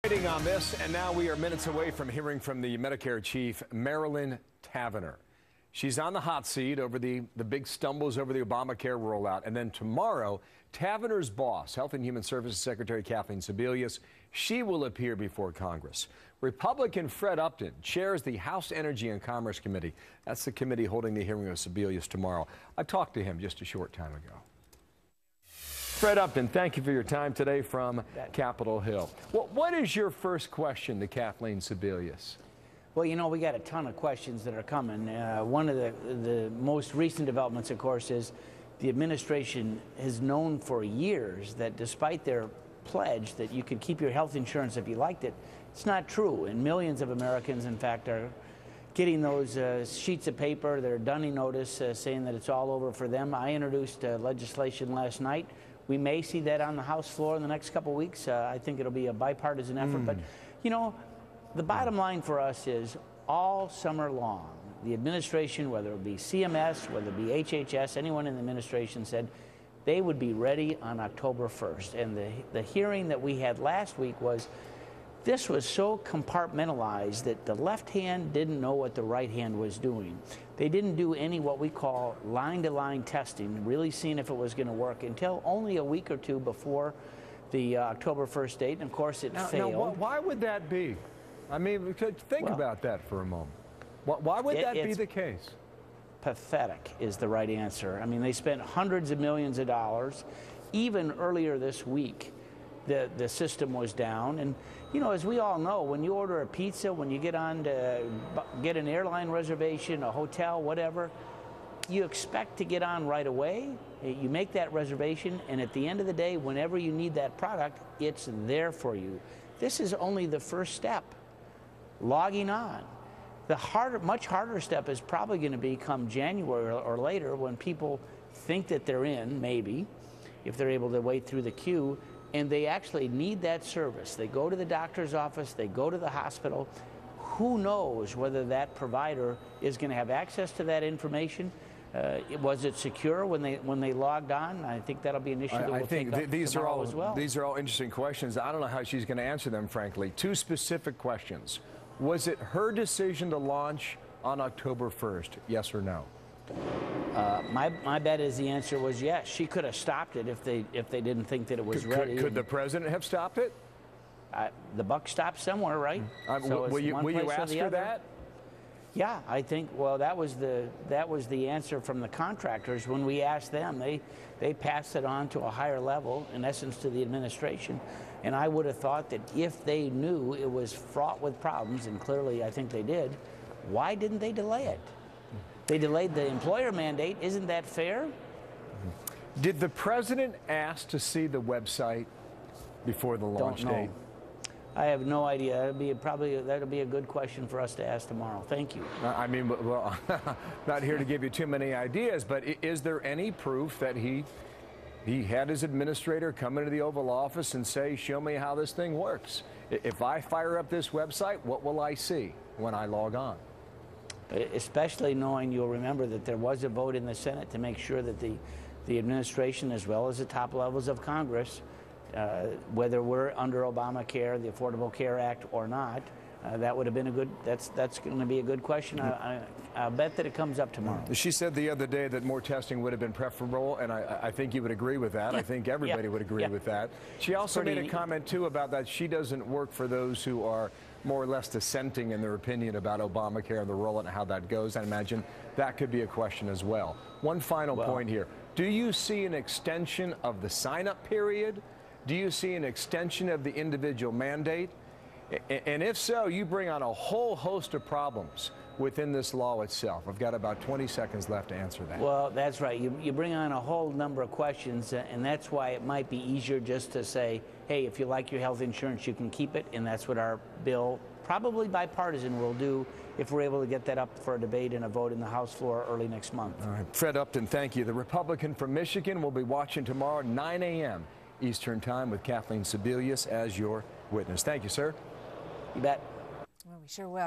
Waiting on this, and now we are minutes away from hearing from the Medicare chief, Marilyn Tavenner. She's on the hot seat over the big stumbles over the Obamacare rollout. And then tomorrow, Tavenner's boss, Health and Human Services Secretary Kathleen Sebelius, she will appear before Congress. Republican Fred Upton chairs the House Energy and Commerce Committee. That's the committee holding the hearing of Sebelius tomorrow. I talked to him just a short time ago. Fred Upton, thank you for your time today from Capitol Hill. Well, what is your first question to Kathleen Sebelius? Well, you know, we got a ton of questions that are coming. One of the most recent developments, of course, is the administration has known for years that despite their pledge that you could keep your health insurance if you liked it, it's not true. And millions of Americans, in fact, are getting those sheets of paper, their Dunning notice saying that it's all over for them. I introduced legislation last night. We may see that on the House floor in the next couple of weeks. I think it'll be a bipartisan effort. But, you know, the bottom line for us is all summer long, the administration, whether it be CMS, whether it be HHS, anyone in the administration said they would be ready on October 1st. And the hearing that we had last week was, this was so compartmentalized that the left hand didn't know what the right hand was doing. They didn't do any what we call line-to-line testing, really seeing if it was going to work until only a week or two before the October 1st date. And of course, it failed. Now, why would that be? I mean, think about that for a moment. Why would that be the case? Pathetic is the right answer. I mean, they spent hundreds of millions of dollars. Even earlier this week, the system was down. And, you know, as we all know, when you order a pizza, when you get on to get an airline reservation, a hotel, whatever, you expect to get on right away. You make that reservation, and at the end of the day, whenever you need that product, it's there for you. This is only the first step, logging on. The much harder step is probably going to be come January or later when people think that they're in, maybe, if they're able to wait through the queue, and they actually need that service. They go to the doctor's office, they go to the hospital. Who knows whether that provider is going to have access to that information? Was it secure when they logged on? I think that'll be an issue that we'll take up tomorrow as well. These are all interesting questions. I don't know how she's going to answer them, frankly. Two specific questions. Was it her decision to launch on October 1st, yes or no? My bet is the answer was yes. She could have stopped it if they didn't think that it was ready. Could the president have stopped it? The buck stops somewhere, right? So will you ask her that? Yeah, I think. Well, that was the answer from the contractors when we asked them. They passed it on to a higher level, in essence, to the administration. And I would have thought that if they knew it was fraught with problems, and clearly I think they did, why didn't they delay it? They delayed the employer mandate. Isn't that fair? Did the president ask to see the website before the launch date? I have no idea. That'll be a good question for us to ask tomorrow. Thank you. I mean, well, not here to give you too many ideas, but is there any proof that he had his administrator come into the Oval Office and say, show me how this thing works? If I fire up this website, what will I see when I log on? Especially knowing, you'll remember that there was a vote in the Senate to make sure that the administration, as well as the top levels of Congress, whether we're under Obamacare, the Affordable Care Act, or not, that would have been a good. That's going to be a good question. I'll bet that it comes up tomorrow. She said the other day that more testing would have been preferable, and I think you would agree with that. I think everybody would agree with that. She also made a comment too about that she doesn't work for those who are more or less dissenting in their opinion about Obamacare and the rollout and how that goes. I imagine that could be a question as well. One final point here. Do you see an extension of the sign-up period? Do you see an extension of the individual mandate? And if so, you bring on a whole host of problems within this law itself. I've got about 20 seconds left to answer that. Well, that's right. You bring on a whole number of questions, and that's why it might be easier just to say, hey, if you like your health insurance, you can keep it, and that's what our bill, probably bipartisan, will do if we're able to get that up for a debate and a vote in the House floor early next month. All right. Fred Upton, thank you. The Republican from Michigan will be watching tomorrow, 9 a.m. Eastern Time, with Kathleen Sebelius as your witness. Thank you, sir. You bet. Well, we sure will.